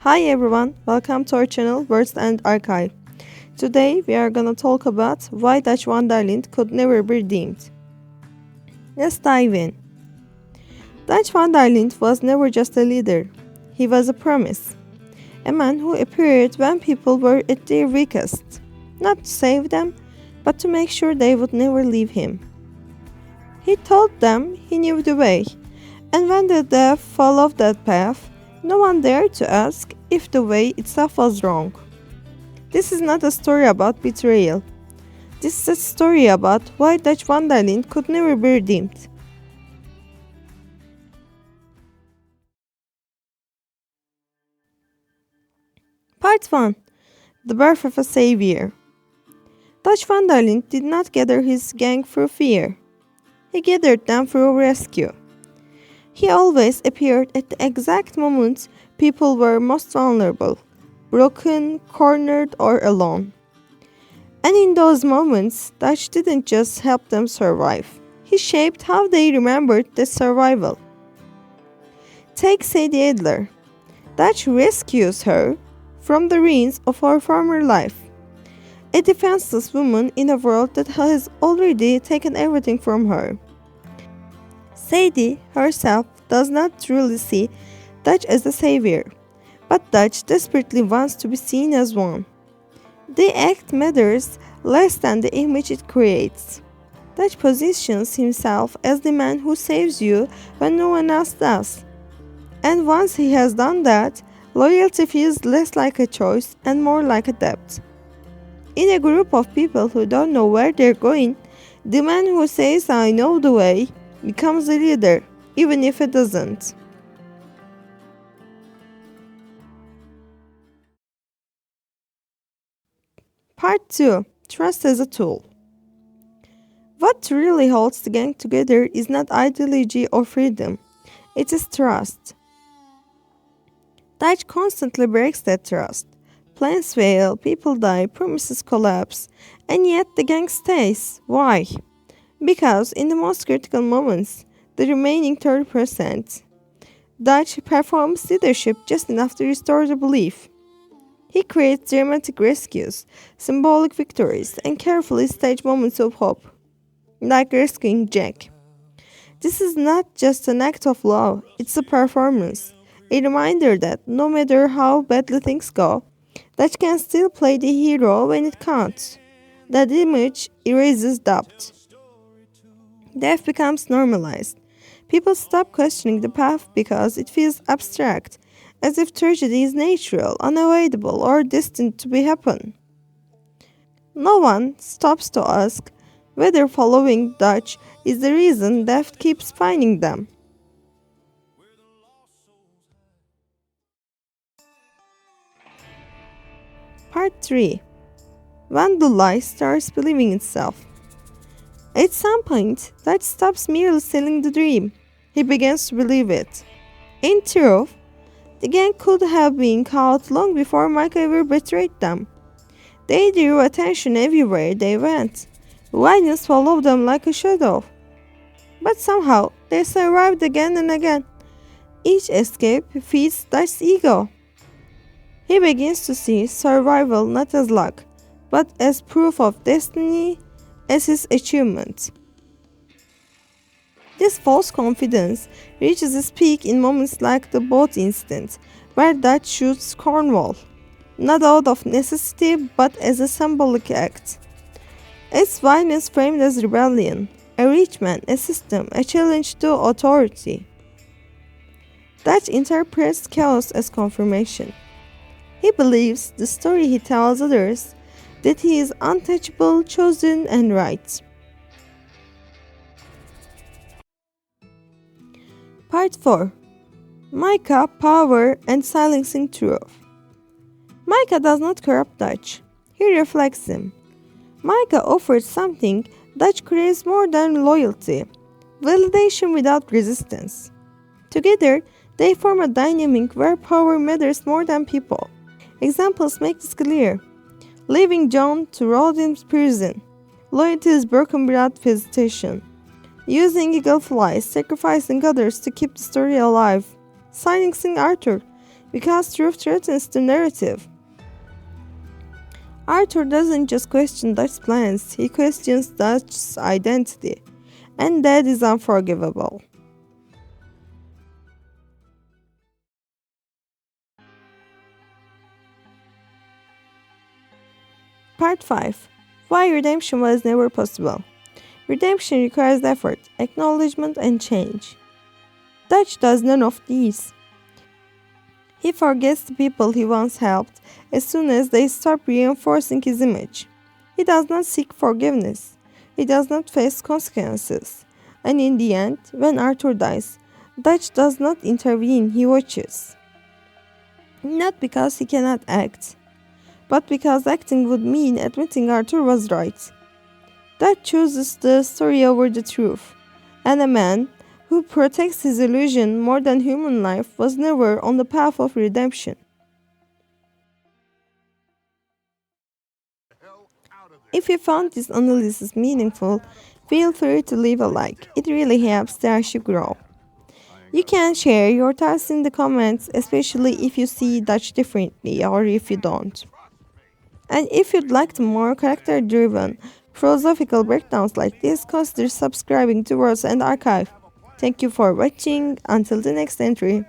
Hi everyone, welcome to our channel Words and Archive. Today we are gonna talk about why Dutch van der Linde could never be redeemed. Let's dive in. Dutch van der Linde was never just a leader, he was a promise. A man who appeared when people were at their weakest, not to save them, but to make sure they would never leave him. He told them he knew the way, and when the deaf followed that path, no one dared to ask if the way itself was wrong. This is not a story about betrayal. This is a story about why Dutch van der Linde could never be redeemed. Part 1. The Birth of a Savior. Dutch van der Linde did not gather his gang through fear. He gathered them through rescue. He always appeared at the exact moment people were most vulnerable, broken, cornered, or alone. And in those moments, Dutch didn't just help them survive. He shaped how they remembered the survival. Take Sadie Adler. Dutch rescues her from the ruins of her former life. A defenseless woman in a world that has already taken everything from her. Sadie herself does not truly see Dutch as a savior, but Dutch desperately wants to be seen as one. The act matters less than the image it creates. Dutch positions himself as the man who saves you when no one else does. And once he has done that, loyalty feels less like a choice and more like a debt. In a group of people who don't know where they're going, the man who says "I know the way" becomes a leader, even if it doesn't. Part 2. Trust as a tool. What really holds the gang together is not ideology or freedom, it is trust. Dutch constantly breaks that trust. Plans fail, people die, promises collapse, and yet the gang stays. Why? Because in the most critical moments, the remaining 30%, Dutch performs leadership just enough to restore the belief. He creates dramatic rescues, symbolic victories, and carefully staged moments of hope, like rescuing Jack. This is not just an act of love, it's a performance, a reminder that no matter how badly things go, Dutch can still play the hero when it counts. That image erases doubt. Death becomes normalized. People stop questioning the path because it feels abstract, as if tragedy is natural, unavoidable, or destined to happen. No one stops to ask whether following Dutch is the reason death keeps finding them. Part 3. When the lie starts believing itself. At some point, Dutch stops merely selling the dream. He begins to believe it. In truth, the gang could have been caught long before Mike ever betrayed them. They drew attention everywhere they went. Violence followed them like a shadow. But somehow, they survived again and again. Each escape feeds Dutch's ego. He begins to see survival not as luck, but as proof of destiny, as his achievement. This false confidence reaches its peak in moments like the boat incident, where Dutch shoots Cornwall, not out of necessity but as a symbolic act. Its violence framed as rebellion, a rich man, a system, a challenge to authority. Dutch interprets chaos as confirmation. He believes the story he tells others that he is untouchable, chosen, and right. Part 4. Micah, Power, and Silencing Truth. Micah does not corrupt Dutch. He reflects him. Micah offers something Dutch craves more than loyalty, validation without resistance. Together, they form a dynamic where power matters more than people. Examples make this clear. Leaving John to rot in prison. Loyalty is broken without hesitation. Using eagle flies, sacrificing others to keep the story alive. Silencing Arthur because truth threatens the narrative. Arthur doesn't just question Dutch's plans, he questions Dutch's identity, and that is unforgivable. Part 5. Why redemption was never possible. Redemption requires effort, acknowledgement, and change. Dutch does none of these. He forgets the people he once helped as soon as they stop reinforcing his image. He does not seek forgiveness. He does not face consequences. And in the end, when Arthur dies, Dutch does not intervene, he watches. Not because he cannot act, but because acting would mean admitting Arthur was right. Dutch chooses the story over the truth, and a man who protects his illusion more than human life was never on the path of redemption. If you found this analysis meaningful, feel free to leave a like. It really helps the archive grow. You can share your thoughts in the comments, especially if you see Dutch differently or if you don't. And if you'd like the more character driven, philosophical breakdowns like this, consider subscribing to Words and Archive. Thank you for watching. Until the next entry.